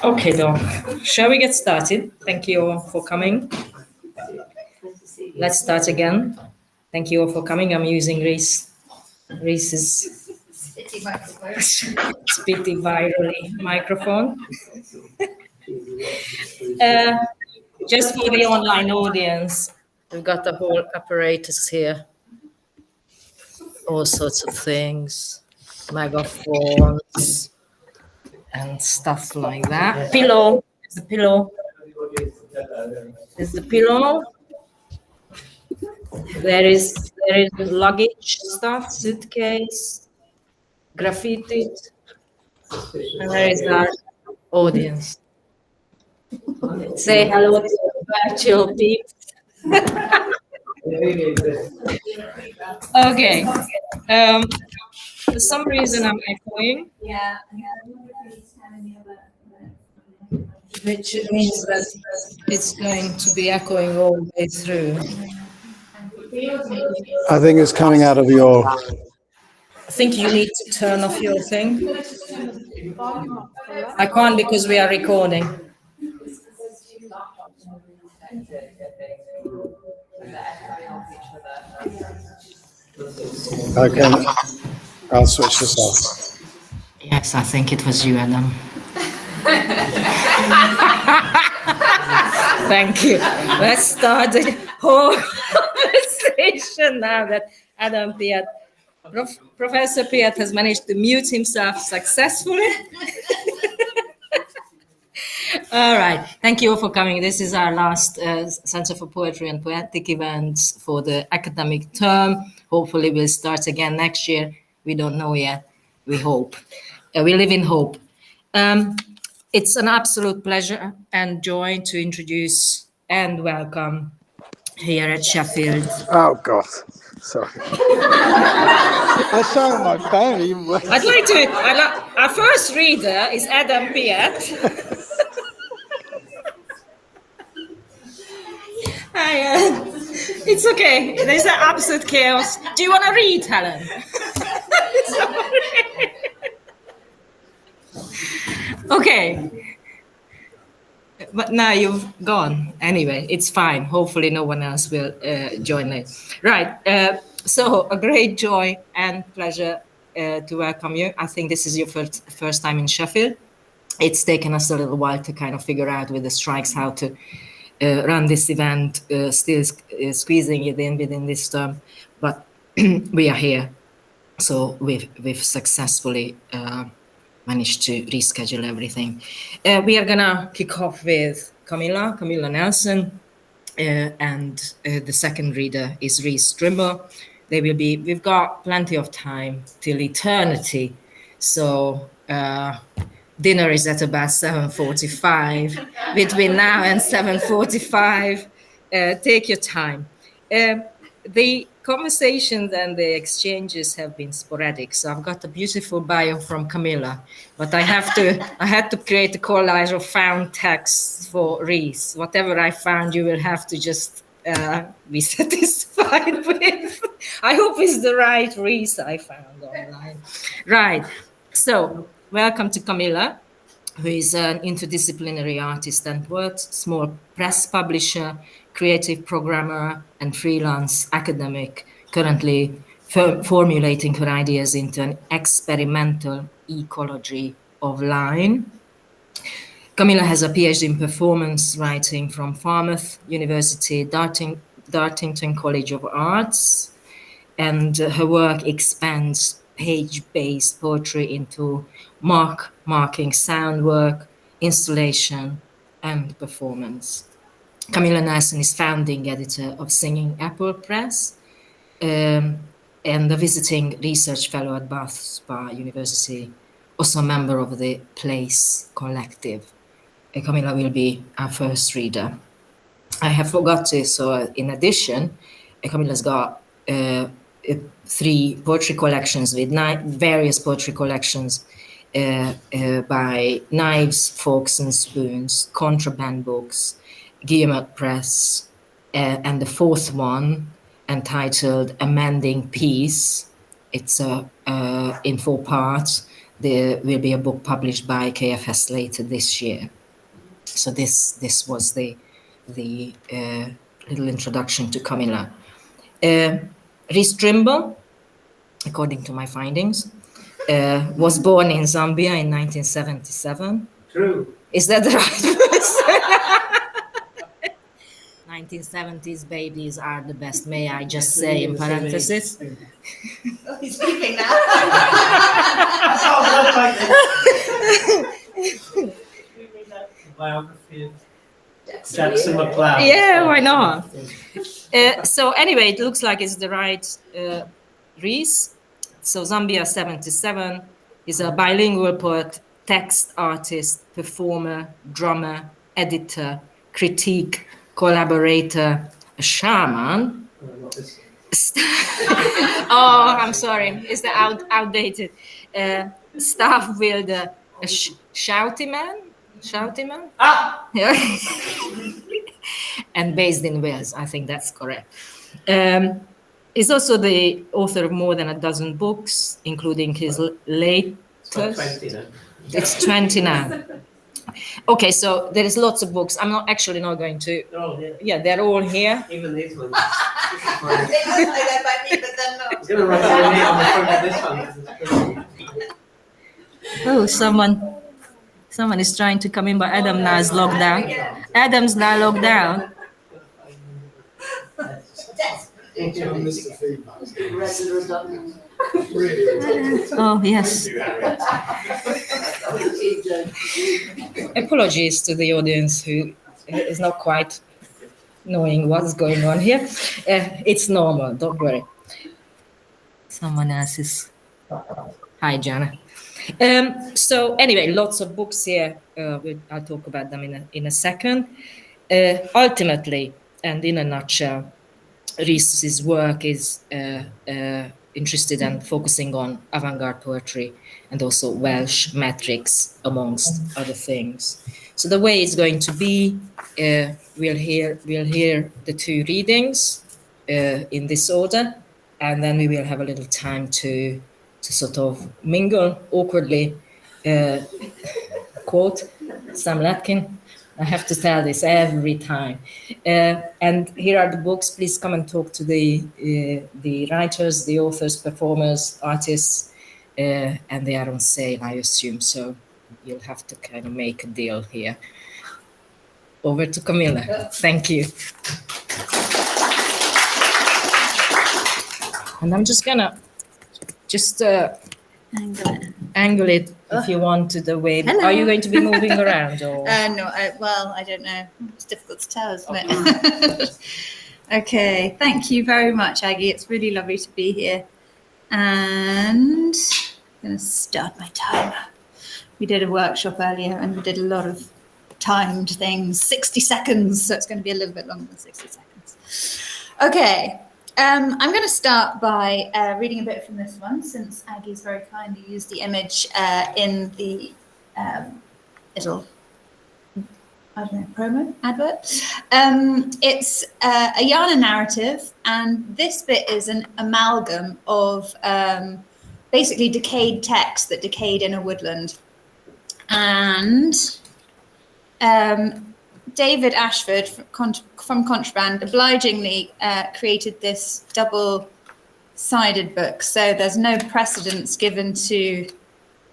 Okay, Doc. Shall we get started? Thank you all for coming. Let's start again. Thank you all for coming. I'm using Rhys's spitty virally microphone. Just for the online audience, we've got the whole apparatus here. All sorts of things, megaphones, and stuff like that. Pillow. Is the pillow. Is the pillow. There is luggage stuff, suitcase, graffiti, and there is our audience. Say hello to virtual peeps. Okay. For some reason I'm echoing. Yeah. Which means that it's going to be echoing all the way through. I think it's coming out of your... I think you need to turn off your thing. I can't because we are recording. Okay, I'll switch this off. Yes, I think it was you, Adam. Thank you. Let's start the whole conversation now that Adam Piat, Professor Piat has managed to mute himself successfully. All right. Thank you all for coming. This is our last Center for Poetry and Poetic events for the academic term. Hopefully we'll start again next year. We don't know yet. We hope. We live in hope. It's an absolute pleasure and joy to introduce and welcome here at Sheffield. Oh, God. Sorry. I saw on my phone. I'd like to... our first reader is Adam Piat. It's okay. There's an absolute chaos. Do you want to read, Helen? Okay. But now you've gone. Anyway, it's fine. Hopefully no one else will join it. Right. So a great joy and pleasure to welcome you. I think this is your first time in Sheffield. It's taken us a little while to kind of figure out with the strikes how to run this event, still squeezing it in within this term. But we are here. So we've successfully managed to reschedule everything. We are gonna kick off with Camilla A Nelson, and the second reader is Rhys Trimble. We've got plenty of time till eternity, so dinner is at about 7:45. Between now and 7:45, take your time. The conversations and the exchanges have been sporadic. So I've got a beautiful bio from Camilla, but I had to create a collage of found texts for Rhys. Whatever I found, you will have to just be satisfied with. I hope it's the right Rhys I found online. Right. So welcome to Camilla, who is an interdisciplinary artist and poet, small press publisher, creative programmer, and freelance academic, currently formulating her ideas into an experimental ecology of line. Camilla has a PhD in performance writing from Falmouth University, Dartington College of Arts, and her work expands page-based poetry into marking, sound work, installation, and performance. Camilla Nelson is founding editor of Singing Apple Press and a visiting research fellow at Bath Spa University, also a member of the Place Collective. Camilla will be our first reader. I have forgot to, so in addition, Camilla's got 3 poetry collections with various poetry collections by Knives, Forks and Spoons, Contraband books, Guillemot Press, and the 4th one entitled A Mending Piece. It's in 4 parts. there will be a book published by KFS later this year. So this was the little introduction to Camilla. Rhys Trimble, according to my findings, was born in Zambia in 1977. True. Is that the right person? 1970s babies are the best, may I just say in parenthesis. Oh, he's sleeping now. Biography of Jackson McLeod. Yeah, why not? So anyway, it looks like it's the right Rhys. So Zambia 77 is a bilingual poet, text artist, performer, drummer, editor, critique, collaborator, a shaman. Oh, I'm sorry, it's the outdated. Staff builder, a shouty man. Ah! Yeah. And based in Wales, I think that's correct. He's also the author of more than a dozen books, including his latest. It's 20 now. Okay, so there is lots of books. I'm not going to. They're all here. Yeah, they're all here. Even these ones. They look like they're by me, but they're not. I'm going to write my name on the front of this one. 'Cause it's Oh, someone is trying to come in, but Adam now is locked down. Adam's now locked down. Mr. Feedback. Oh, yes. Apologies to the audience who is not quite knowing what's going on here. It's normal, don't worry. Someone else is... Hi, Jana. So anyway, lots of books here. I'll talk about them in a second. Ultimately, and in a nutshell, Rhys's work is interested in focusing on avant-garde poetry and also Welsh metrics, amongst other things. So the way it's going to be, we'll hear the two readings in this order, and then we will have a little time to sort of mingle awkwardly. Quote Sam Latkin. I have to tell this every time. And here are the books. Please come and talk to the writers, the authors, performers, artists, and they are on sale, I assume. So you'll have to kind of make a deal here. Over to Camilla. Thank you. And I'm just gonna angle it if you want to the way. Hello. Are you going to be moving around or? No, I don't know. It's difficult to tell, isn't it? Okay, thank you very much, Aggie. It's really lovely to be here. And I'm going to start my timer. We did a workshop earlier and we did a lot of timed things, 60 seconds. So it's going to be a little bit longer than 60 seconds. Okay. I'm going to start by reading a bit from this one, since Aggie's very kindly used the image in the little, promo advert. It's a Yana narrative, and this bit is an amalgam of basically decayed text that decayed in a woodland. And David Ashford from Contraband obligingly created this double-sided book. So there's no precedence given to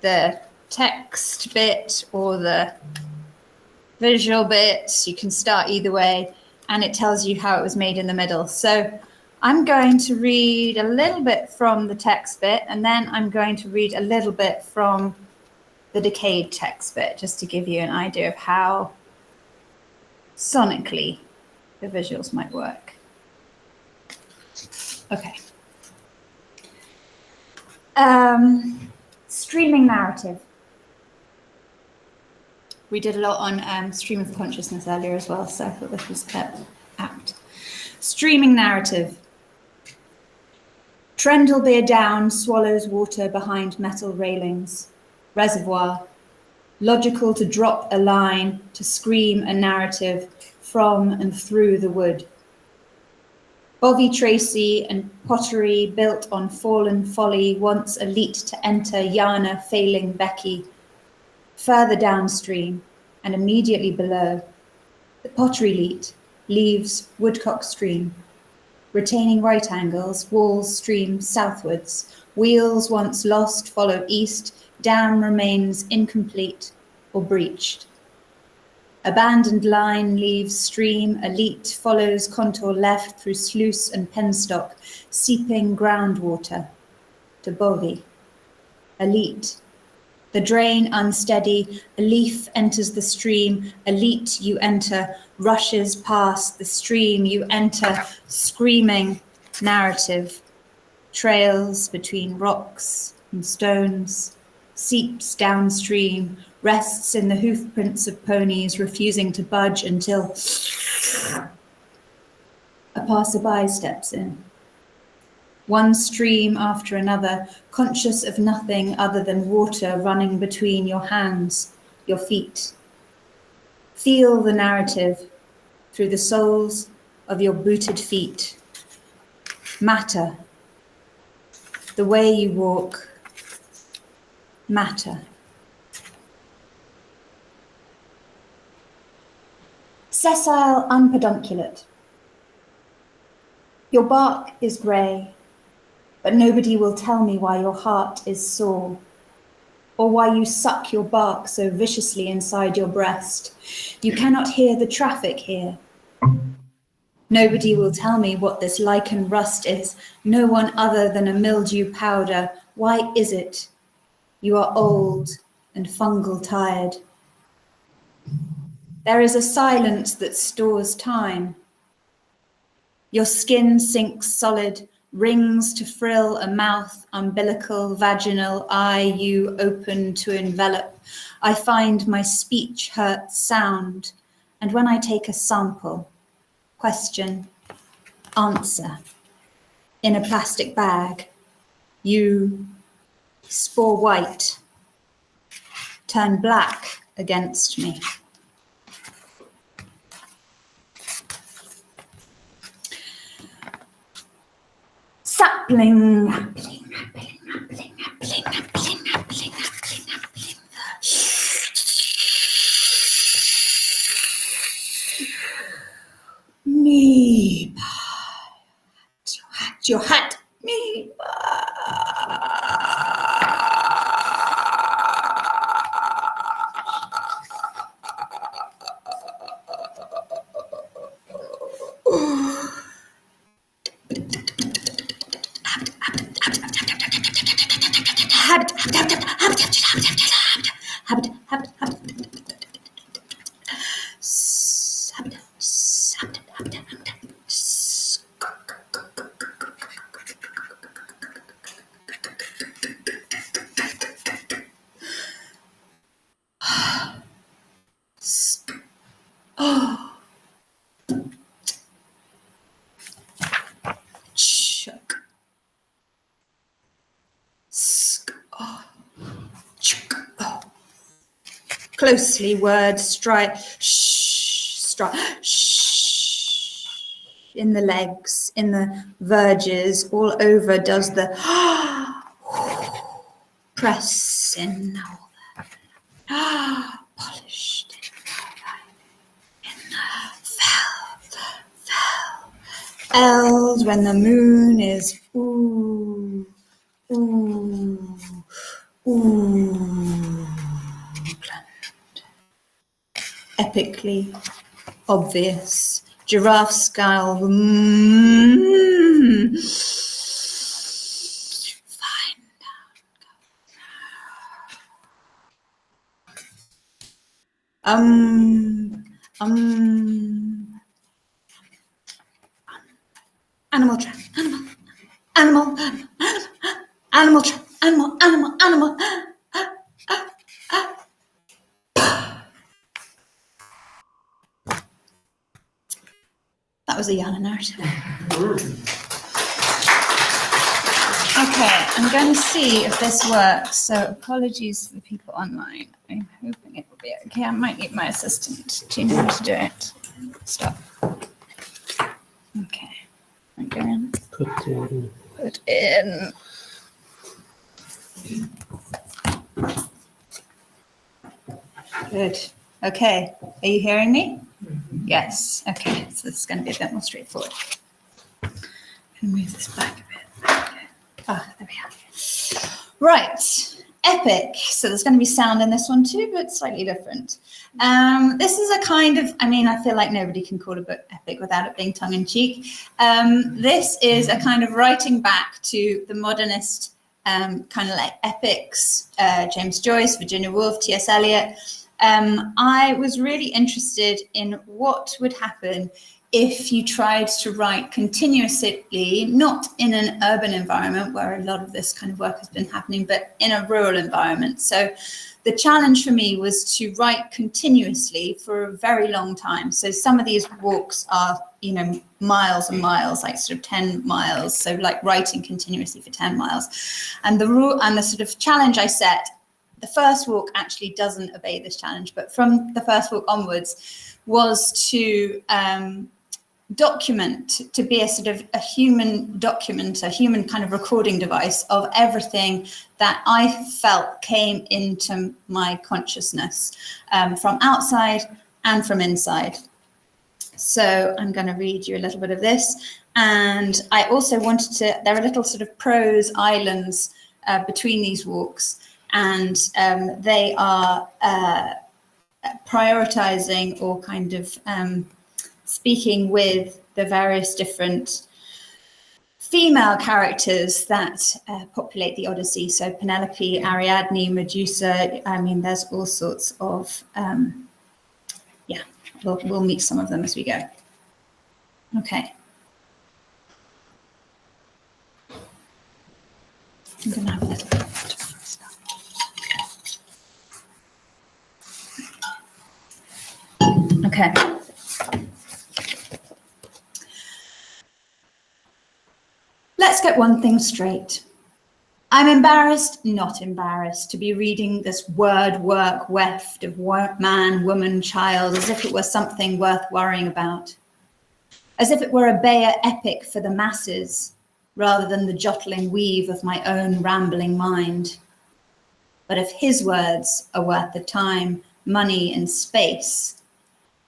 the text bit or the visual bits. You can start either way, and it tells you how it was made in the middle. So I'm going to read a little bit from the text bit, and then I'm going to read a little bit from the decayed text bit, just to give you an idea of how sonically the visuals might work. Okay. Streaming narrative. We did a lot on stream of consciousness earlier as well, so I thought this was apt. Streaming narrative. Trendlebeer Down swallows water behind metal railings. Reservoir. Logical to drop a line, to scream a narrative from and through the wood. Bovey Tracy and pottery built on fallen folly, once elite to enter Yana failing Becky. Further downstream and immediately below, the pottery leaves Woodcock Stream, retaining right angles, walls stream southwards, wheels once lost follow east, dam remains incomplete or breached. Abandoned line leaves stream, elite follows contour left through sluice and penstock, seeping groundwater to Bovey. Elite. The drain unsteady, a leaf enters the stream, elite you enter, rushes past the stream, you enter, screaming narrative, trails between rocks and stones, seeps downstream, rests in the hoof prints of ponies, refusing to budge until a passerby steps in. One stream after another, conscious of nothing other than water running between your hands, your feet. Feel the narrative through the soles of your booted feet. Matter. The way you walk. Matter. Sessile unpedunculate. Your bark is grey, but nobody will tell me why your heart is sore, or why you suck your bark so viciously inside your breast. You cannot hear the traffic here. Nobody will tell me what this lichen rust is, no one other than a mildew powder. Why is it? You are old and fungal tired. There is a silence that stores time. Your skin sinks solid, rings to frill a mouth, umbilical, vaginal, eye you open to envelop. I find my speech hurts sound, and when I take a sample, question, answer, in a plastic bag, you spore white, turn black against me. Sapling, rappling, rappling, rappling, rappling, rappling, rappling, rappling, rappling. Me, your hat, me. Closely words strike, in the legs, in the verges, all over does the press in all the polished in the eld when the moon is ooh, ooh, ooh. Epically obvious, giraffe scowl. Fine down. Animal trap. Animal trap. Animal. That was a Yana narrative. Okay, I'm going to see if this works. So apologies to the people online. I'm hoping it will be okay. I might need my assistant to know how to do it. Stop. Okay, I'm going Put in. Put in. Good. Okay. Are you hearing me? Yes. Okay. So this is going to be a bit more straightforward. I'm going to move this back a bit. Okay. Ah, there we are. Right. Epic. So there's going to be sound in this one too, but slightly different. This is a kind of, I feel like nobody can call a book epic without it being tongue-in-cheek. This is a kind of writing back to the modernist kind of like epics, James Joyce, Virginia Woolf, T.S. Eliot. I was really interested in what would happen if you tried to write continuously, not in an urban environment where a lot of this kind of work has been happening, but in a rural environment. So the challenge for me was to write continuously for a very long time. So some of these walks are, miles and miles, like sort of 10 miles. So like writing continuously for 10 miles. And the sort of challenge I set, the first walk actually doesn't obey this challenge, but from the first walk onwards was to document, to be a sort of a human document, a human kind of recording device of everything that I felt came into my consciousness from outside and from inside. So I'm going to read you a little bit of this. And I also wanted to, there are little sort of prose islands between these walks, and they are prioritizing or kind of speaking with the various different female characters that populate the Odyssey. So Penelope, Ariadne, Medusa, there's all sorts of, we'll meet some of them as we go. Okay. I'm going to have a little bit of stuff. Okay. Let's get one thing straight. I'm embarrassed, not embarrassed, to be reading this word work weft of man, woman, child, as if it were something worth worrying about. As if it were a Bayer epic for the masses, rather than the jottling weave of my own rambling mind. But if his words are worth the time, money, and space,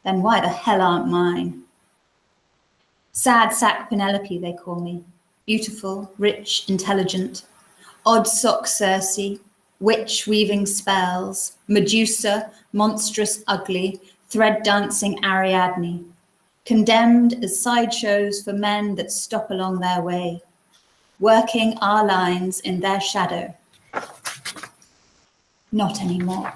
then why the hell aren't mine? Sad sack Penelope, they call me. Beautiful, rich, intelligent. Odd sock Circe, witch weaving spells. Medusa, monstrous, ugly. Thread dancing Ariadne. Condemned as sideshows for men that stop along their way. Working our lines in their shadow. Not anymore.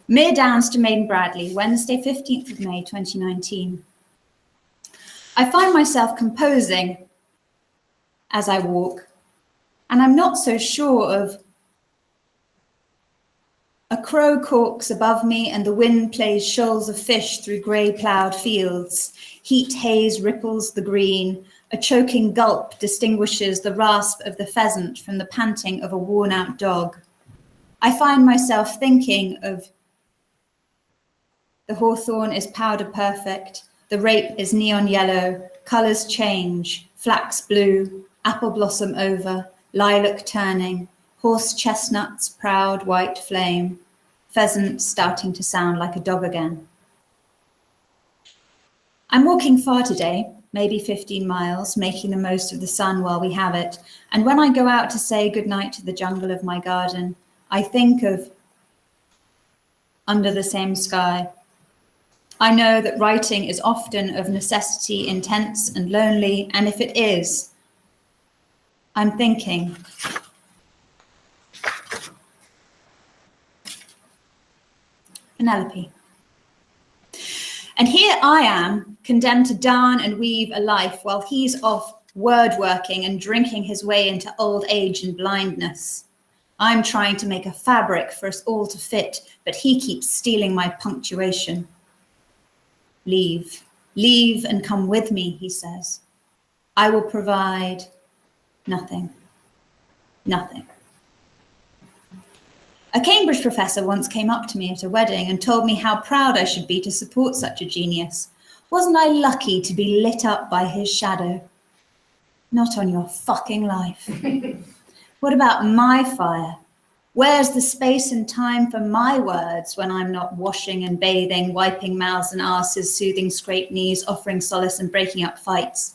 Mere Downs to Maiden Bradley, Wednesday, 15th of May, 2019. I find myself composing as I walk, and I'm not so sure of. A crow corks above me and the wind plays shoals of fish through grey ploughed fields. Heat haze ripples the green. A choking gulp distinguishes the rasp of the pheasant from the panting of a worn-out dog. I find myself thinking of the hawthorn is powder perfect. The rape is neon yellow, colours change, flax blue, apple blossom over, lilac turning, horse chestnuts, proud white flame, pheasant starting to sound like a dog again. I'm walking far today, maybe 15 miles, making the most of the sun while we have it. And when I go out to say goodnight to the jungle of my garden, I think of under the same sky. I know that writing is often of necessity intense and lonely, and if it is, I'm thinking. Penelope. And here I am, condemned to darn and weave a life while he's off word working and drinking his way into old age and blindness. I'm trying to make a fabric for us all to fit, but he keeps stealing my punctuation. Leave and come with me, he says. I will provide nothing. A Cambridge professor once came up to me at a wedding and told me how proud I should be to support such a genius. Wasn't I lucky to be lit up by his shadow? Not on your fucking life. What about my fire? Where's the space and time for my words when I'm not washing and bathing, wiping mouths and asses, soothing scraped knees, offering solace and breaking up fights?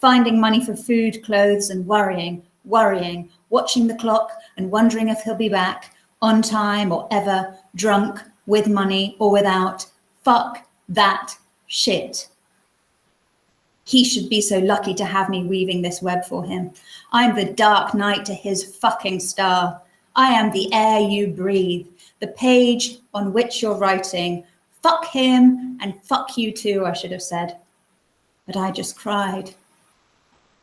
Finding money for food, clothes and worrying, watching the clock and wondering if he'll be back, on time or ever, drunk, with money or without. Fuck that shit. He should be so lucky to have me weaving this web for him. I'm the dark night to his fucking star. I am the air you breathe, the page on which you're writing. Fuck him and fuck you too, I should have said. But I just cried.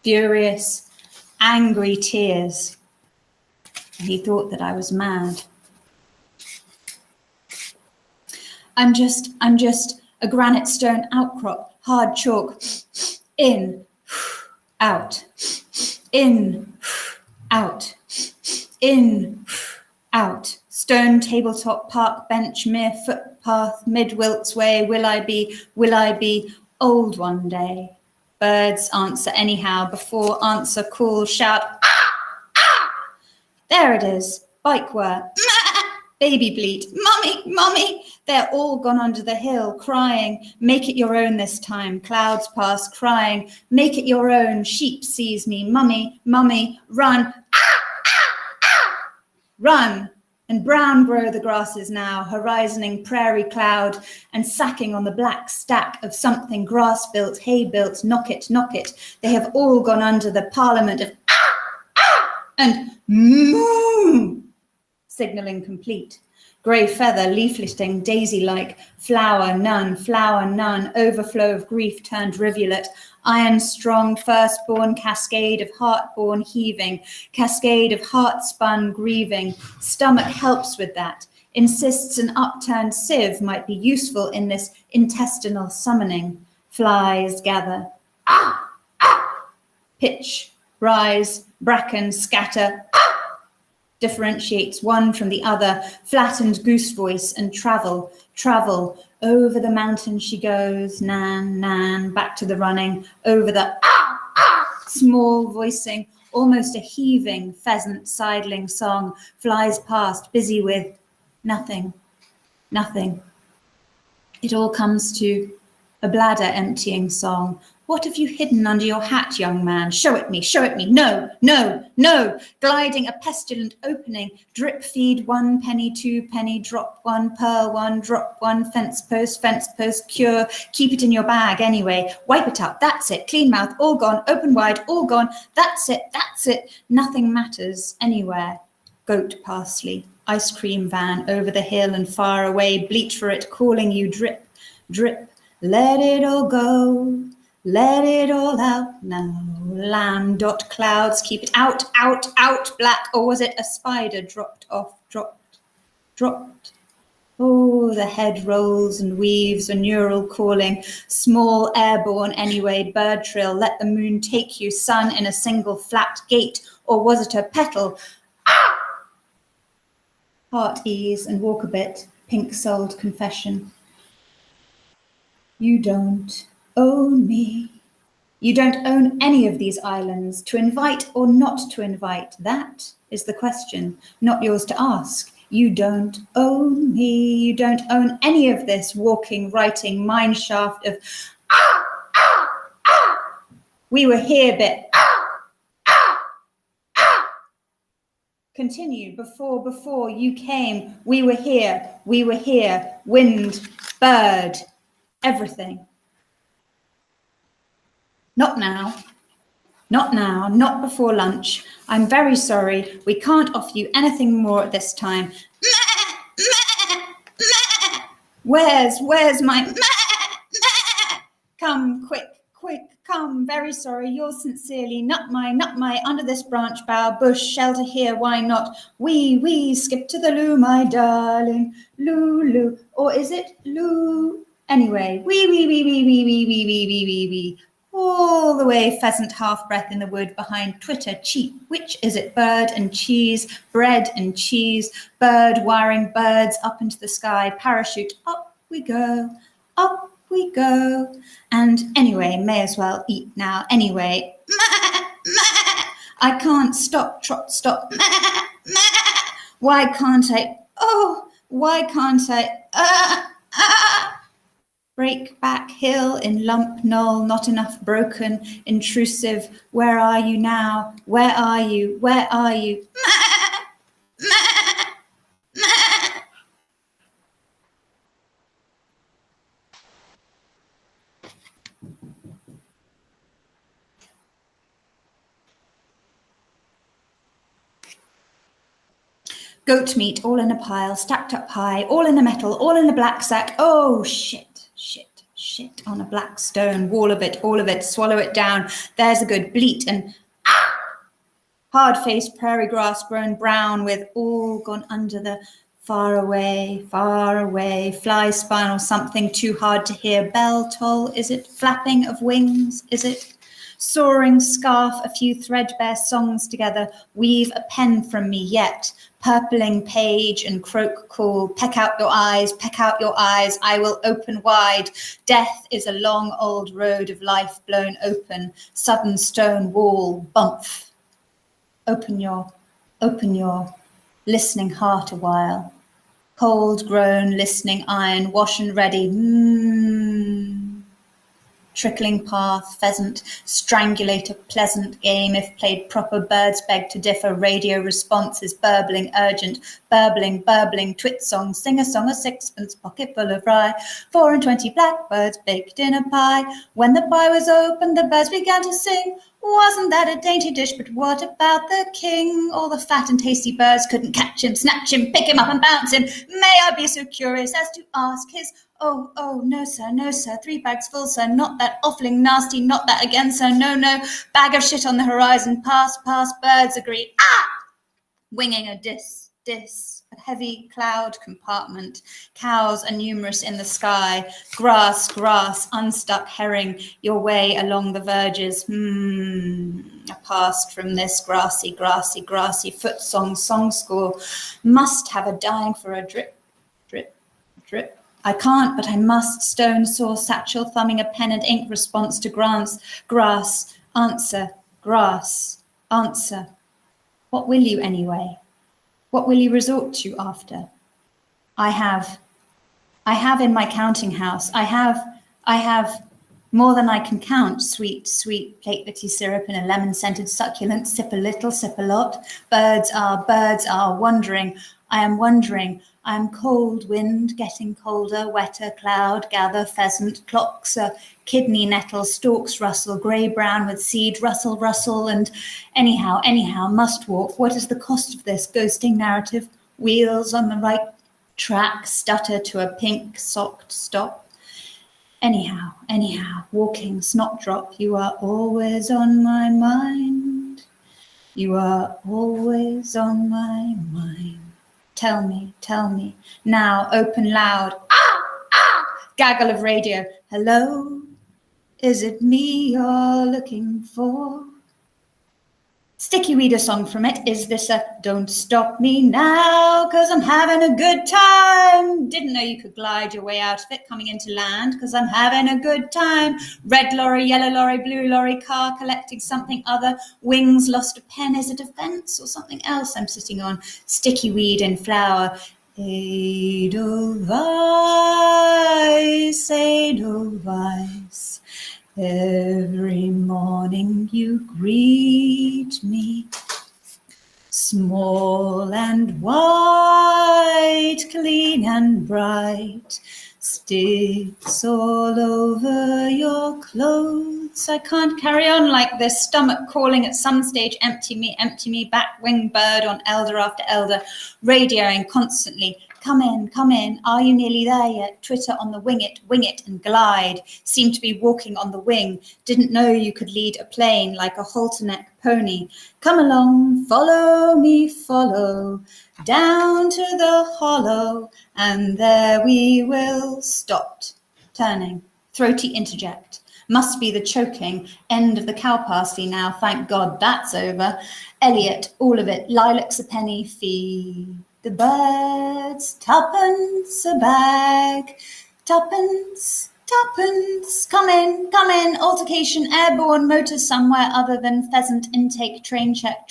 Furious, angry tears. And he thought that I was mad. I'm just a granite stone outcrop, hard chalk. In, out, in, out, in, out. Stone tabletop, park bench, mere footpath, mid-Wilts way. Will I be old one day? Birds answer anyhow, before answer call, shout, ah, ah. There it is, bike whir, baby bleat, mummy, they're all gone under the hill, crying, make it your own this time, clouds pass, crying, make it your own, sheep sees me, mummy, run, run, and brown grow the grasses now, horizoning prairie cloud, and sacking on the black stack of something grass-built, hay-built, knock it, they have all gone under the parliament of and moo, signalling complete. Grey feather, leafleting, daisy-like, flower none, overflow of grief turned rivulet, iron-strong, firstborn, cascade of heart-born heaving, cascade of heart-spun grieving. Stomach helps with that, insists an upturned sieve might be useful in this intestinal summoning. Flies gather, pitch, rise, bracken, scatter, differentiates one from the other, flattened goose voice and travel, over the mountain she goes, nan, back to the running, over the small voicing, almost a heaving pheasant sidling song, flies past, busy with nothing. It all comes to a bladder emptying song. What have you hidden under your hat, young man? Show it me. No. Gliding a pestilent opening. Drip feed 1 penny, 2 penny, drop 1, pearl 1, drop 1, fence post, cure. Keep it in your bag anyway. Wipe it up. That's it. Clean mouth, all gone. Open wide, all gone. That's it. Nothing matters anywhere. Goat parsley. Ice cream van over the hill and far away. Bleat for it, calling you drip. Let it all go. Let it all out now. Lamb dot clouds, keep it out, black. Or was it a spider dropped off, dropped? Oh, the head rolls and weaves, a neural calling. Small airborne anyway, bird trill. Let the moon take you, sun in a single flat gate. Or was it a petal? Heart ease and walk a bit, pink-souled confession. You don't own me. You don't own any of these islands. To invite or not to invite, that is the question, not yours to ask. You don't own me. You don't own any of this walking, writing mineshaft of we were here bit. Continue before you came. We were here. Wind, bird, everything. Not now, not before lunch. I'm very sorry. We can't offer you anything more at this time. Where's my Come, quick, come, very sorry. Yours sincerely, not my, under this branch bough, bush, shelter here, why not? We, skip to the loo, my darling. Loo, or is it loo? Anyway, we. All the way, pheasant half breath in the wood behind Twitter, cheap. Which is it? Bird and cheese, bread and cheese, bird wiring birds up into the sky, parachute, up we go, up we go. And anyway, may as well eat now. Anyway, I can't stop, trot, stop. Why can't I? Oh, why can't I? Break back hill in lump knoll, not enough broken, intrusive. Where are you now? Where are you? Where are you? Goat meat all in a pile, stacked up high, all in a metal, all in a black sack. Oh, shit, shit, shit, on a black stone, all of it, swallow it down. There's a good bleat and hard-faced prairie grass grown brown with all gone under the far away, fly spine or something too hard to hear. Bell toll, is it? Flapping of wings, is it? Soaring scarf, a few threadbare songs together. Weave a pen from me yet. Purpling page and croak call. Peck out your eyes, I will open wide. Death is a long old road of life blown open. Sudden stone wall, bump. Open your listening heart a while. Cold grown listening iron, wash and ready. Trickling path, pheasant, strangulator, pleasant game. If played proper, birds beg to differ. Radio responses, burbling, urgent, burbling, twit song, sing a song, a sixpence, pocket full of rye. 4 and 20 blackbirds baked in a pie. When the pie was opened, the birds began to sing. Wasn't that a dainty dish? But what about the king? All the fat and tasty birds couldn't catch him, snatch him, pick him up and bounce him. May I be so curious as to ask his? Oh, no, sir, 3 bags full, sir, not that offling nasty, not that again, sir, no, bag of shit on the horizon, pass, birds agree, winging a dis, a heavy cloud compartment, cows are numerous in the sky, grass, unstuck herring, your way along the verges, I passed from this grassy, foot song school, must have a dying for a drip, I can't, but I must. Stone saw satchel, thumbing a pen and ink. Response to grants. Grass. Answer. Grass. Answer. What will you anyway? What will you resort to after? I have in my counting house. I have more than I can count. Sweet, platelety syrup in a lemon-scented succulent. Sip a little, sip a lot. Birds are wondering. I am wondering. I am cold, wind getting colder, wetter, cloud, gather, pheasant, clocks, kidney nettle, stalks rustle, grey-brown with seed, rustle, and anyhow, must walk. What is the cost of this ghosting narrative? Wheels on the right track, stutter to a pink-socked stop. Anyhow, walking, snot drop, you are always on my mind. You are always on my mind. Tell me, now open loud, gaggle of radio, hello, is it me you're looking for? Sticky Weed, a song from it, is this a don't stop me now, 'cause I'm having a good time, didn't know you could glide your way out of it, coming into land, 'cause I'm having a good time, red lorry, yellow lorry, blue lorry, car collecting something other, wings, lost a pen, is it a fence or something else I'm sitting on, sticky weed in flower, Edelweiss, every morning you greet me, small and white, clean and bright, sticks all over your clothes. I can't carry on like this, stomach calling at some stage, empty me, back winged bird on elder after elder, radioing constantly, come in, are you nearly there yet? Twitter on the wing it, and glide, seem to be walking on the wing, didn't know you could lead a plane like a halter-neck pony. Come along, follow me, follow, down to the hollow, and there we will. Stopped, turning, throaty interject. Must be the choking, end of the cow parsley now, thank God that's over. Elliot, all of it, lilacs a penny, feed the birds, 2p a bag, 2p Tuppence, come in, altercation, airborne, motor somewhere other than pheasant intake, train check,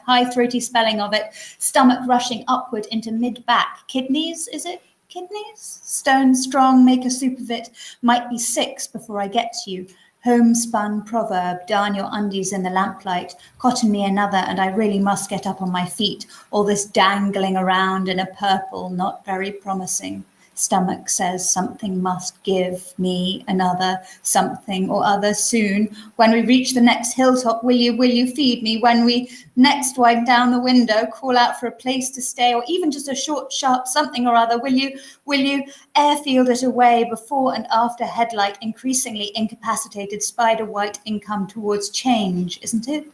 high throaty spelling of it, stomach rushing upward into mid-back. Kidneys, is it? Kidneys? Stone strong, make a soup of it, might be 6 before I get to you. Homespun proverb, darn your undies in the lamplight, cotton me another and I really must get up on my feet. All this dangling around in a purple, not very promising. Stomach says something must give me another something or other soon. When we reach the next hilltop, will you feed me? When we next wind down the window, call out for a place to stay, or even just a short, sharp something or other, will you airfield it away before and after headlight, increasingly incapacitated spider white income towards change, isn't it?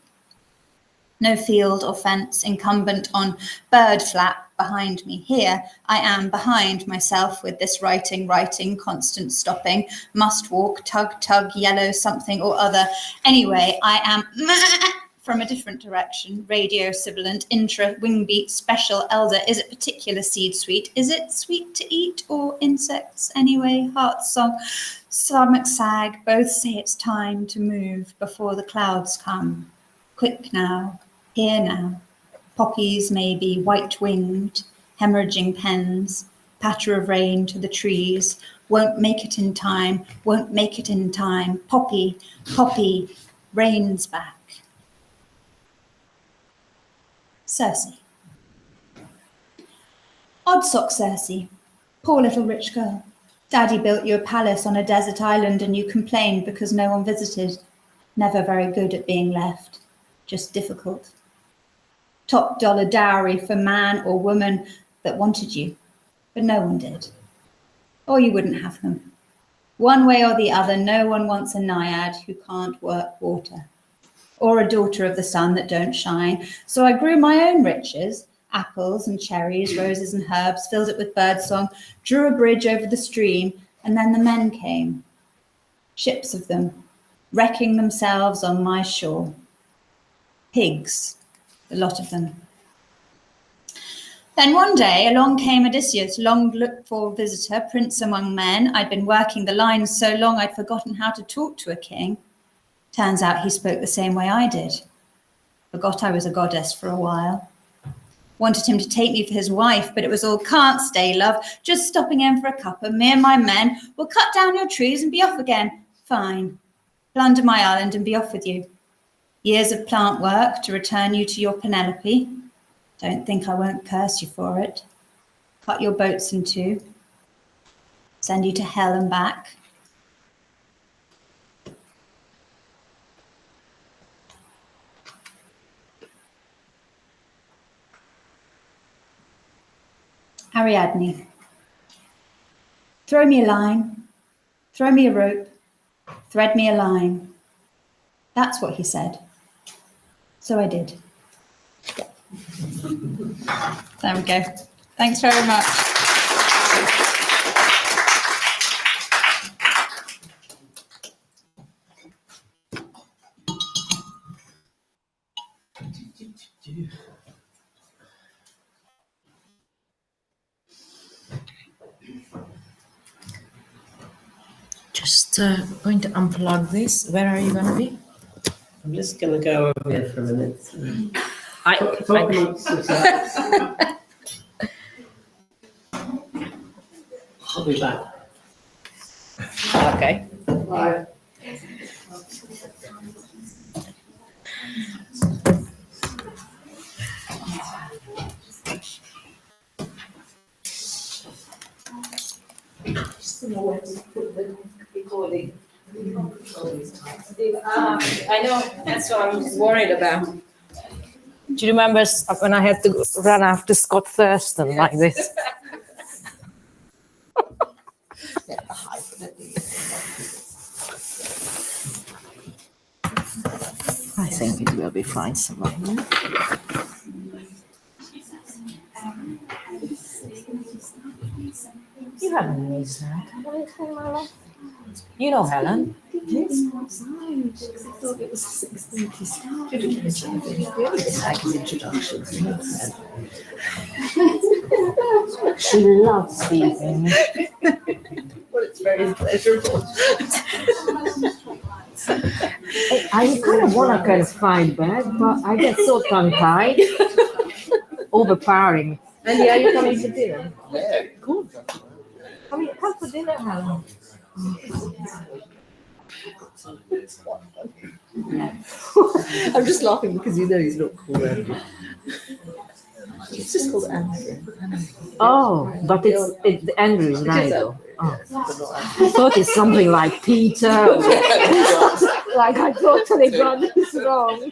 No field or fence incumbent on bird flap behind me. Here I am behind myself with this writing, constant stopping, must walk, tug, yellow something or other. Anyway, I am from a different direction, radio sibilant, intra, wing beat, special, elder. Is it particular seed sweet? Is it sweet to eat or insects? Anyway, heart song, stomach sag, both say it's time to move before the clouds come. Quick now, here now. Poppies maybe, white-winged, hemorrhaging pens, patter of rain to the trees, won't make it in time, poppy, rain's back. Circe. Odd sock Circe, poor little rich girl. Daddy built you a palace on a desert island and you complained because no one visited. Never very good at being left, just difficult. Top dollar dowry for man or woman that wanted you, but no one did. Or you wouldn't have them. One way or the other, no one wants a naiad who can't work water, or a daughter of the sun that don't shine. So I grew my own riches, apples and cherries, roses and herbs, filled it with birdsong, drew a bridge over the stream, and then the men came. Ships of them, wrecking themselves on my shore. Pigs. A lot of them. Then one day along came Odysseus, long looked for visitor, prince among men. I'd been working the lines so long I'd forgotten how to talk to a king. Turns out he spoke the same way I did. Forgot I was a goddess for a while. Wanted him to take me for his wife, but it was all, can't stay, love, just stopping in for a cuppa. Me and my men will cut down your trees and be off again. Fine. Plunder my island and be off with you. Years of plant work to return you to your Penelope. Don't think I won't curse you for it. Cut your boats in two. Send you to hell and back. Ariadne. Throw me a line. Throw me a rope. Thread me a line. That's what he said. So I did. There we go. Thanks very much. Just going to unplug this. Where are you going to be? I'm just going to go over here for a minute. I'll be back. Okay. Bye. I know, that's what I'm worried about. Do you remember when I had to run after Scott Thurston like this? I think it will be fine somewhere. You haven't raised that. You know Helen. She loves sleeping. Well, it's very pleasurable. I kind of want to kind of fight back, but I get so tongue-tied. Overpowering. And are you coming for dinner? Yeah, good. Come for dinner, Helen. I'm just laughing because you know he's not called Andrew. It's just called Andrew. Oh, but it's Andrew is It right is though. Andrew, Oh. yes, but not I thought it's something like Peter. Or, like I totally got this wrong.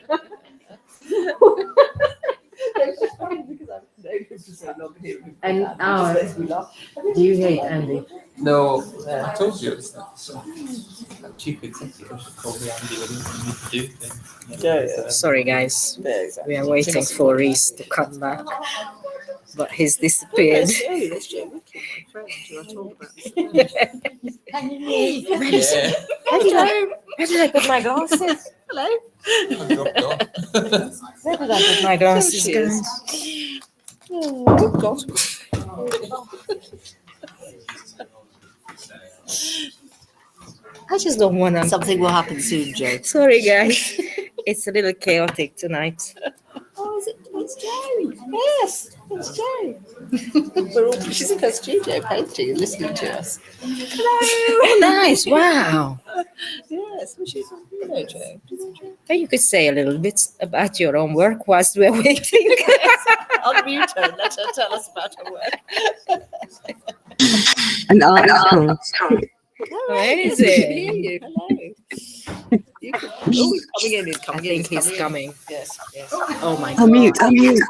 It's funny because I've known him for so long here. And It just makes me laugh. do you hate Andy? No, I told you it's not so. Chief executive called me Andy when you need to do things. Yeah. Sorry, guys. Yeah, exactly. We are waiting for Rhys to come back, but he's disappeared. That's Joe Ricky, my friend, who I told about. Yeah. Where did I put my glasses? Hello. I dropped off. Where did I put my glasses, There she guys? is. Oh, God. I just don't want to. Something will happen soon, Joe. Sorry, guys. It's a little chaotic tonight. Oh, is it? It's Joe. Yes, it's Joe. She's in her studio painting and listening to us. Oh, nice. Wow. Yes, well, she's Joe. And you could say a little bit about your own work whilst we're waiting. Unmute her and let her tell us about her work. An article. Amazing. I can hear you. Hello. You can, oh, he's coming in. He's I coming in. think he's coming. Yes, yes. Oh my Unmute, god. unmute.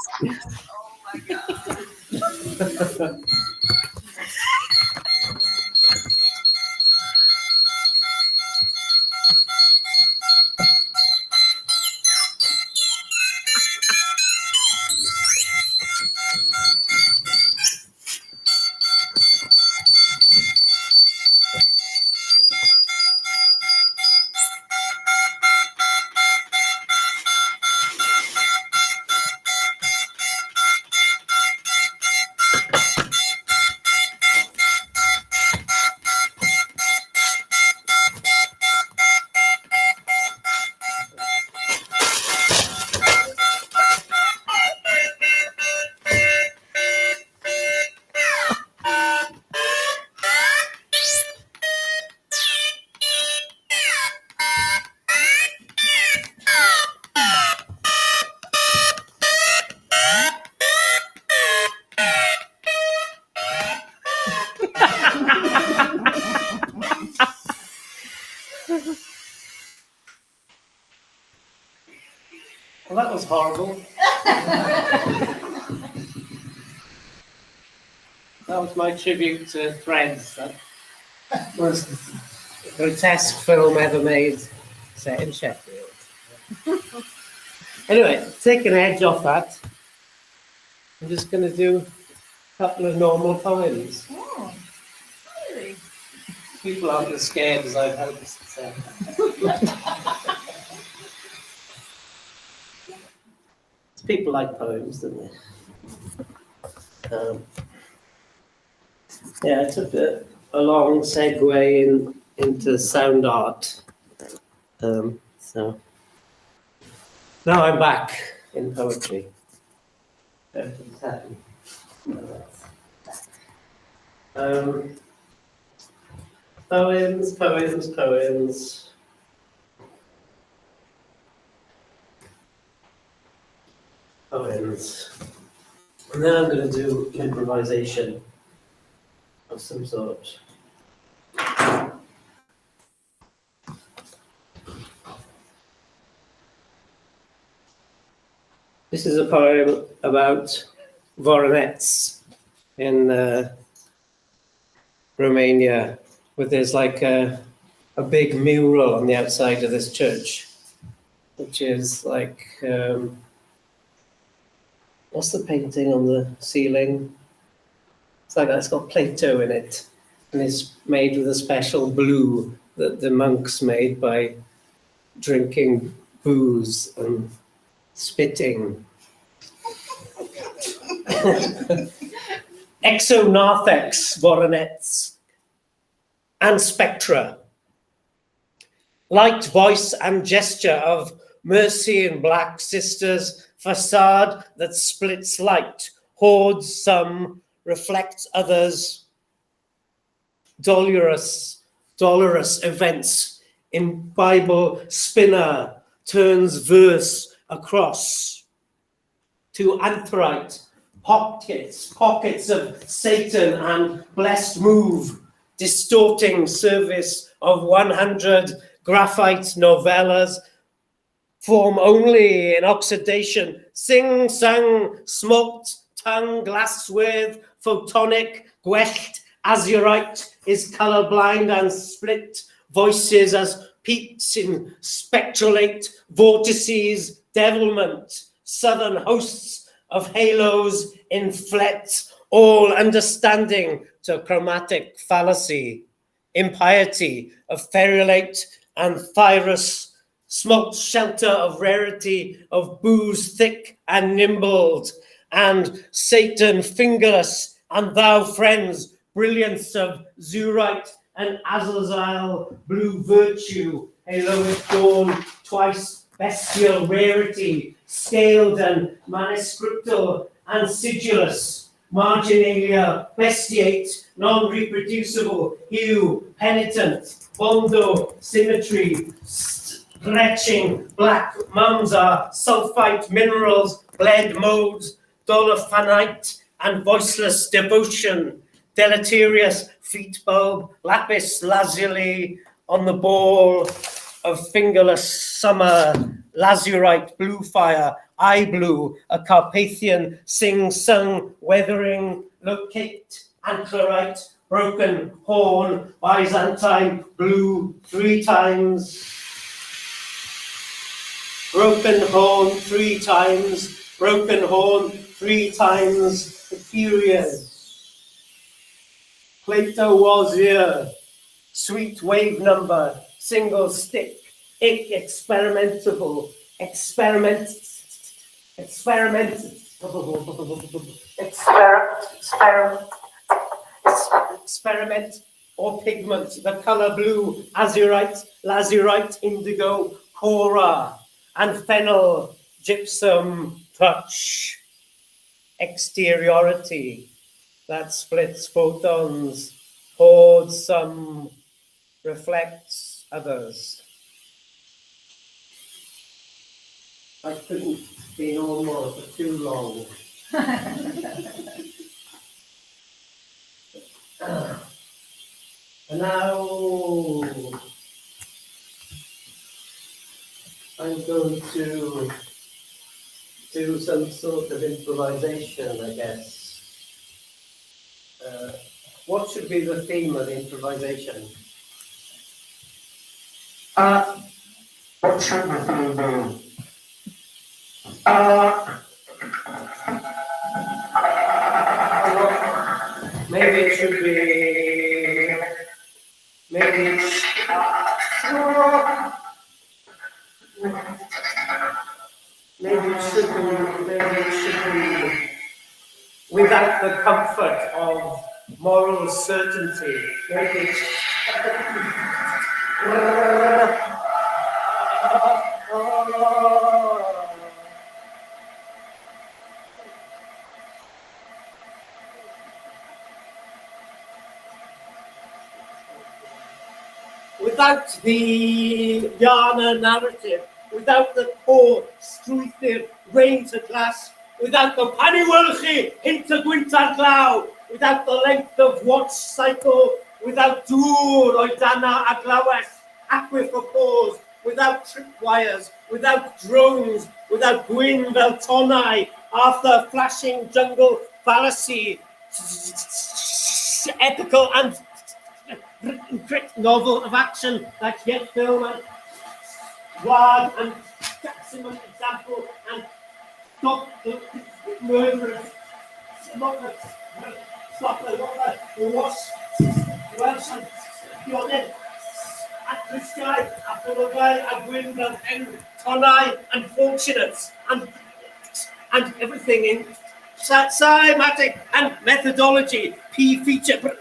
Well, that was horrible. That was my tribute to Friends. That was the grotesque film ever made, set in Sheffield. Anyway, take an edge off that. I'm just going to do a couple of normal poems. Oh, really? People aren't as scared as I've hoped to say. People like poems, don't they? Yeah, I took a long segue into sound art. So now I'm back in poetry. Poems, poems, poems. Poems. And then I'm going to do improvisation of some sort. This is a poem about Voronezh in Romania, where there's like a big mural on the outside of this church, which is like, what's the painting on the ceiling? It's like that. It's got Plato in it, and it's made with a special blue that the monks made by drinking booze and spitting. Exonarthex Voronezh. and spectra. Light, voice, and gesture of mercy in black sisters, facade that splits light, hoards some, reflects others. Dolorous events in Bible spinner turns verse across to anthrite, pockets of Satan and blessed move, distorting service of 100 graphite novellas, form only in oxidation, sing, sung, smoked, tongue, glassware, photonic, gwellt, azurite, is colorblind and split, voices as peaks in spectralate, vortices, devilment, southern hosts of halos inflect, all understanding to chromatic fallacy, impiety of ferulate and thyrus, smoked shelter of rarity of booze thick and nimbled, and Satan fingerless, and thou friends, brilliance of zurite and Azazel, blue virtue, haloic dawn, twice bestial rarity, scaled and manuscriptal and sidulous, marginalia, bestiate, non-reproducible, hue, penitent, bondo, symmetry, stretching, black mums are sulfite minerals, bled modes, dolophanite, and voiceless devotion, deleterious feet bulb, lapis lazuli on the ball of fingerless summer, lazurite, blue fire, eye blue, a Carpathian sing-sung, weathering, locate, antlerite, broken horn, Byzantine blue 3 times, broken horn 3 times, broken horn 3 times, the period. Plato was here, sweet wave number, single stick, experimentable, experiment or pigment, the color blue, azurite, lazurite, indigo, cora, and fennel, gypsum, touch, exteriority that splits photons, hoards some, reflects others. I couldn't be no more for too long. And now I'm going to do some sort of improvisation, I guess. What should be the theme of improvisation? What should the theme be? Maybe it should be. Maybe it should be without the comfort of moral certainty. Maybe it's without the Yana narrative, without the core, strwythur, reign to class, without the paniwylchu, hintergwynta'r glaw, without the length of watch cycle, without dŵr oedana a glawell, aquifer pause, without tripwires, without drones, without gwyn fel tonau, Arthur flashing jungle fallacy, epical and novel of action like yet film and wad and maximum example and stop the murderers, stop the wash, Welsh and Bionet, at this guy, after the guy, and Gwyn and Tonai and Fortunates and everything in cymatic and methodology, P feature,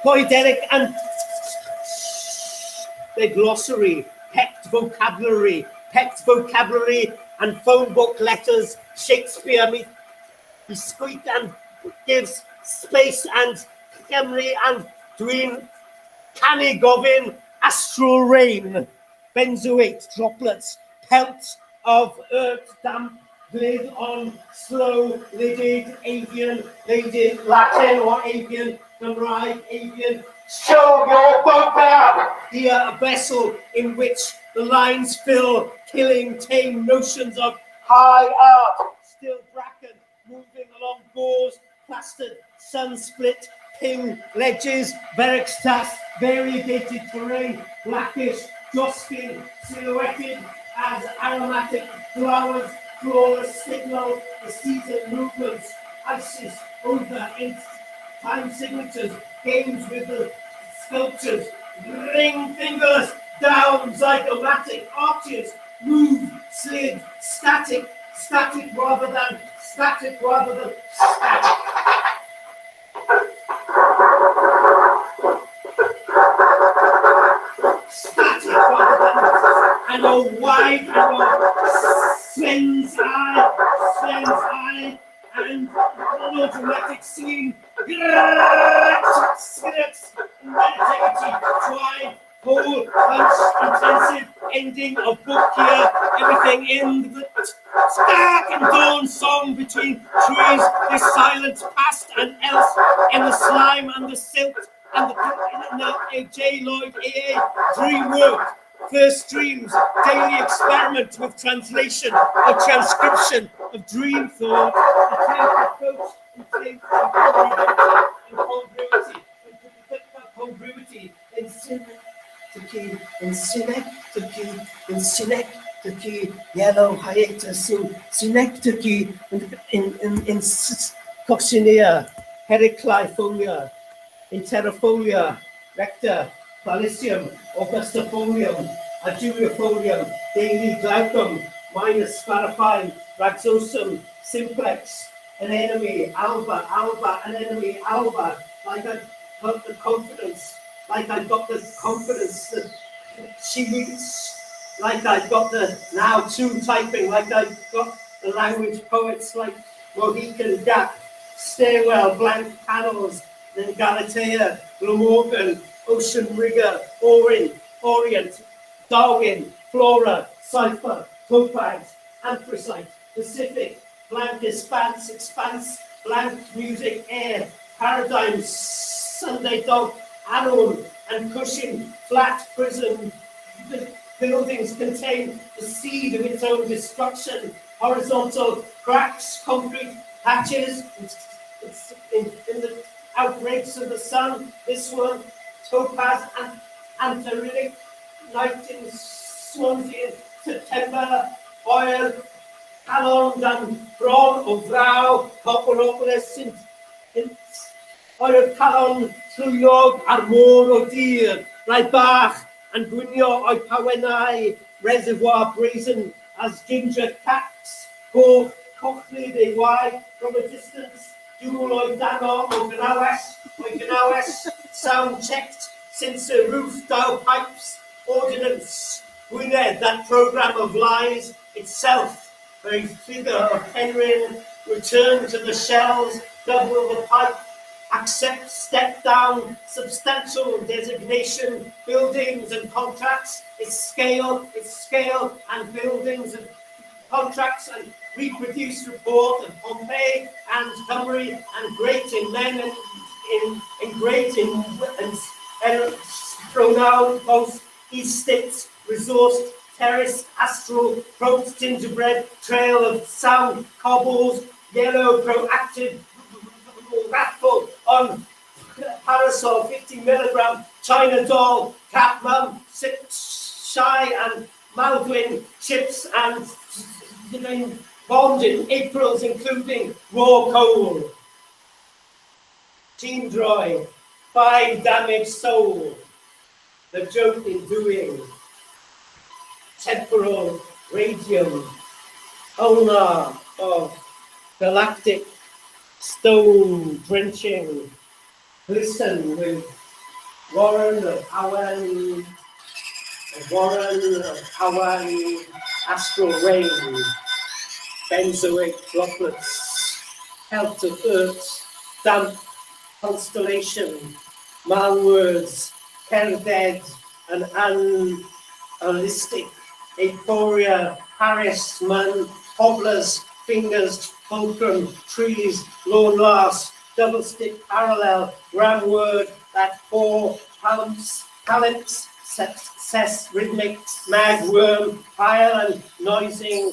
poetic and their glossary, pecked vocabulary and phone book letters. Shakespeare me squeak and gives space and Cymru and Dwi'n canny govin, astral rain, benzoate droplets, pelt of earth damp, glid on slow, lidded, avian, lady, Latin or avian, Cymraeg, avian. Show your bugbear! Here a vessel in which the lines fill, killing tame notions of high art, still bracken, moving along gauze, plastered, sun-split, ping, ledges, verextas, variegated terrain, blackish, jospin, silhouetted as aromatic flowers, flawless signal, the season movements, isis, over, time signatures, games with the sculptures, ring fingers, down, zygomatic, arches, move, slid, static rather than static. And a wide Sven's eye, and an automatic scene, meditative, twine, whole, punch, intensive, ending of book here, everything in the stark and dawn song between trees, this silent past and else, in the slime and the silt, and the J. Lloyd AA dream work. First dreams, daily experiment with translation or transcription of dream thought, attempt approach, congruity, in synecdoche, yellow hiatus, synecdoche, in coccinea, heraclifolia, enterifolia, recta, Palisium, Augustafolium, Aduriafolium, daily glaucum, minus sparafine, raxosum, simplex, anemone, alba, anemone, alba, like I got the confidence that she reads, like I got the now two typing, like I got the language poets like Mohican Gap, Stairwell, blank panels, then Galatea, Glamorgan, Ocean Rigger, Orient, Darwin, Flora, Cipher, Topaz, Anthracite, Pacific, blank expanse, blank music, air, paradigm, Sunday dog, Anon, and Cushing, flat prison. The buildings contain the seed of its own destruction, horizontal cracks, concrete patches, in the outbreaks of the sun. This one, Topaz and Antarctic, night in Swansea in September, oil, Calon dan Bron o Vraw, Copperopolis in oil Calon, Llwyog ar Môr o Dir, Rai Bach and Gwynio o'i Pawenau, Reservoir Brazen as ginger cats, Goch, Cochlyd ei Wai, from a distance, Dŵl o'i Dano o Gnawas, sound checked since the roof down pipes, ordnance, Gwynedd, that program of lies itself, very figure of Penryn, return to the shells, double the pipe, accept, step down, substantial designation, buildings and contracts, its scale, and buildings and contracts, and reproduce report of Pompeii and Cymru, and great in men and great in pronoun, post, east states, resource, terrace, astral, probed gingerbread, trail of sound, cobbles, yellow, proactive, wrathful, on parasol, 50 milligram, China doll, cat mum, shy and Maldwin, chips and bombed in Aprils, including raw coal. Team drawing, 5 damaged soul, the joke in doing, temporal radium, ulnar of galactic stone drenching, Listen with Warren of Awan, Astral Rain, benzoic droplets, Health of Earth, Damp Constellation, Malwords, Kerbed, and Holistic, Aporia, Harrisman, Hobblers, Fingers, Fulcrum, Trees, Lone Last, Double Stick Parallel, Ramword, That Four, Calyps, Cess, Rhythmic, Magworm, Pile and Nosing,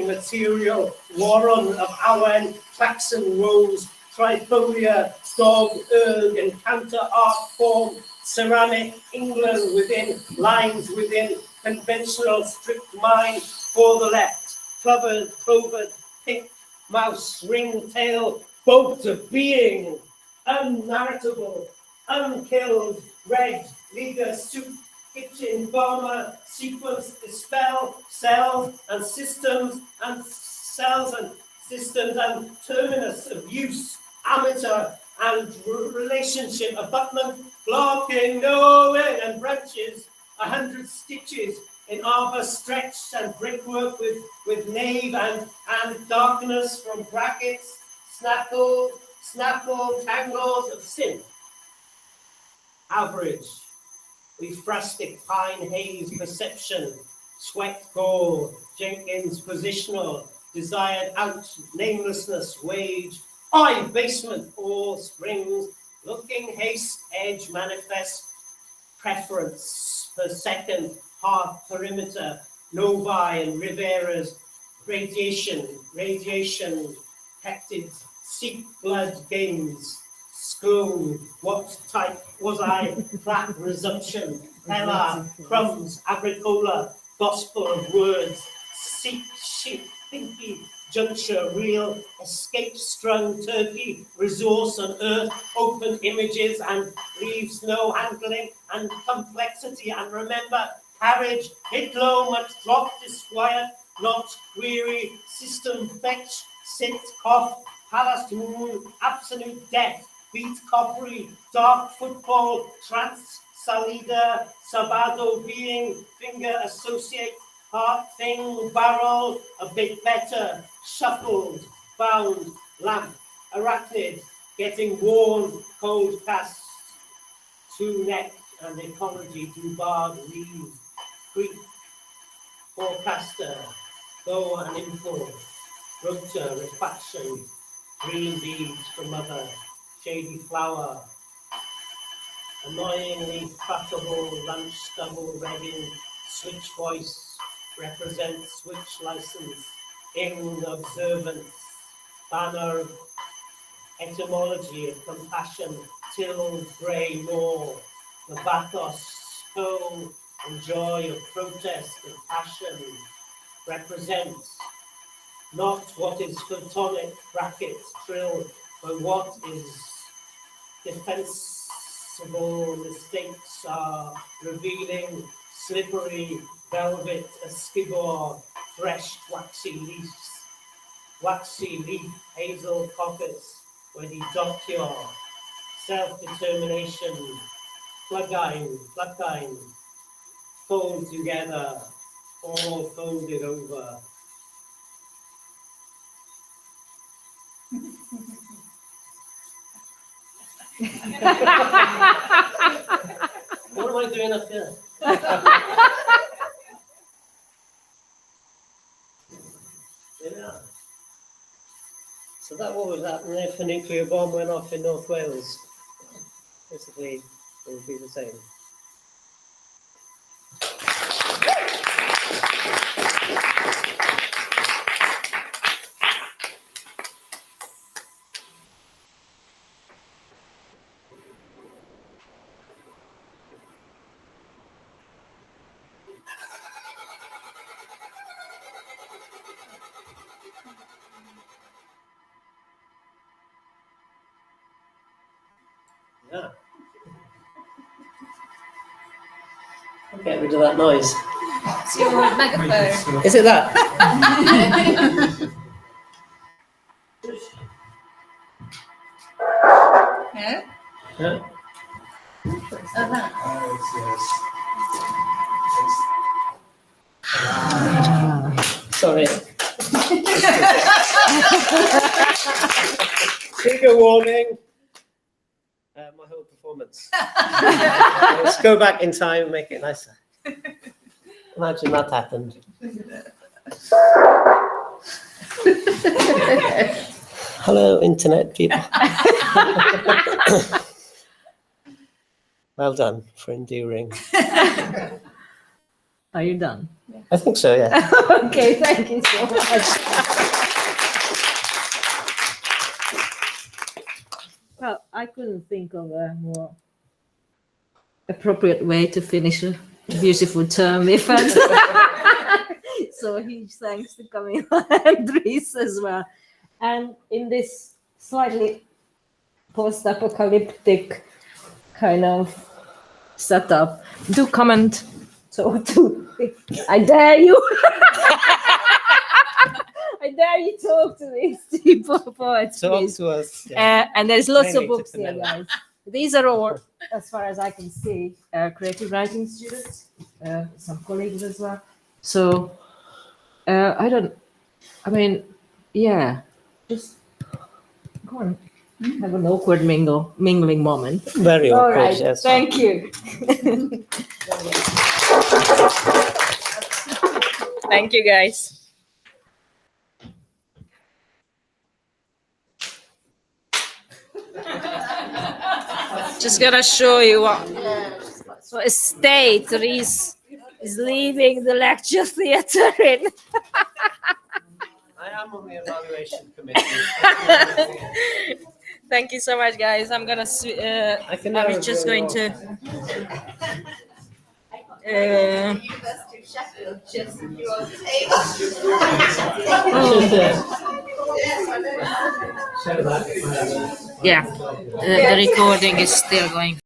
Material, Warren of Awen, Claxon Rose, Trifolia, Dog, Erg, and Counter Art Form, Ceramic, England within, Lines within, Conventional, Strict Mind, for the left, Clovered, Pink, Mouse, Ringtail, Boat of Being, Unnarratable, Unkilled, Red, Leader, Soup, Kitchen, Bomber, Sequence, Dispel, Cells and Systems, and Terminus of Use, Amateur and Relationship, Abutment, Blocking, Knowing and Branches, 100 Stitches in Arbor stretched and brickwork with nave and darkness from brackets, snapple, tangles of sin. Average, Euphrastic, Pine, Haze, Perception, Sweat, Goal, Jenkins, Positional, Desired, Out, Namelessness, Wage, I, Basement, All, Springs, Looking, Haste, Edge, Manifest, Preference, Per Second, Half, Perimeter, Novi and Riveras, Radiation, Pectids, Seek, Blood, Games, Scone, What Type Was I, Flat, Resumption, Hella, Crumbs, Agricola, Gospel of Words, Seek, Sheep, Pinky, Juncture, Real, Escape, Strung, Turkey, Resource on Earth, Open Images and Leaves, No Handling and Complexity, and remember, Carriage, Hit Low, Much Drop, Disquiet, Not Weary, System, Fetch, Sit, Cough, Palace, Moon, Absolute Death, Beat, Coppery, Dark, Football, Trance, Salida, Sabado, Being, Finger, Associate, Heart, Thing, Barrel, A Bit Better, Shuffled, Bound, Lamp, Arachnid, Getting Worn, Cold Cast, Two Neck and Ecology, Dubarred, Leave, Greek, Forecaster, Go and Info, Rupture, Reflection, Green Deeds from Mother, Shady Flower, Annoyingly Fuckable, Lunch, Stubble, Reading, Switch Voice, Represent, Switch License, In Observance, Banner, Etymology of Compassion, Till, Grey, More, the Bathos, Soul, and Joy of Protest and Passion, Represents, not what is photonic, brackets, trill, but what is defensible. Mistakes are revealing, slippery, velvet, a skibor, fresh, waxy leaf, hazel coppice, where the doctor, self-determination, plugine, fold together, all folded over. What am I doing up here? Yeah. So that what was happening if a nuclear bomb went off in North Wales? Basically, it would be the same. Yeah. Get rid of that noise. It's your megaphone. Is it that? No? Yeah. Sorry. Trigger warning. My whole performance. Let's go back in time and make it nicer. Imagine that happened. Hello, internet people. Well done for enduring. Are you done? I think so, yeah. Okay, thank you so much. Well, I couldn't think of a more appropriate way to finish a beautiful term event. So huge thanks to Camilla and Rhys as well. And in this slightly post-apocalyptic kind of setup, do comment. So I dare you. I dare you talk to these two poets. Talk Please. to us. Yeah. And there's lots Mainly of to books here, Camilla. guys. These are all, as far as I can see, creative writing students, some colleagues as well. So just go on, have an awkward mingling moment. Very All awkward, right, yes. thank you. Thank you, guys. Just gonna show you what state Rhys is leaving the lecture theatre in. I am on the evaluation committee. Thank you so much, guys. I'm gonna. I'm just going to. University of Sheffield, just you're on the table. Yeah, the recording is still going.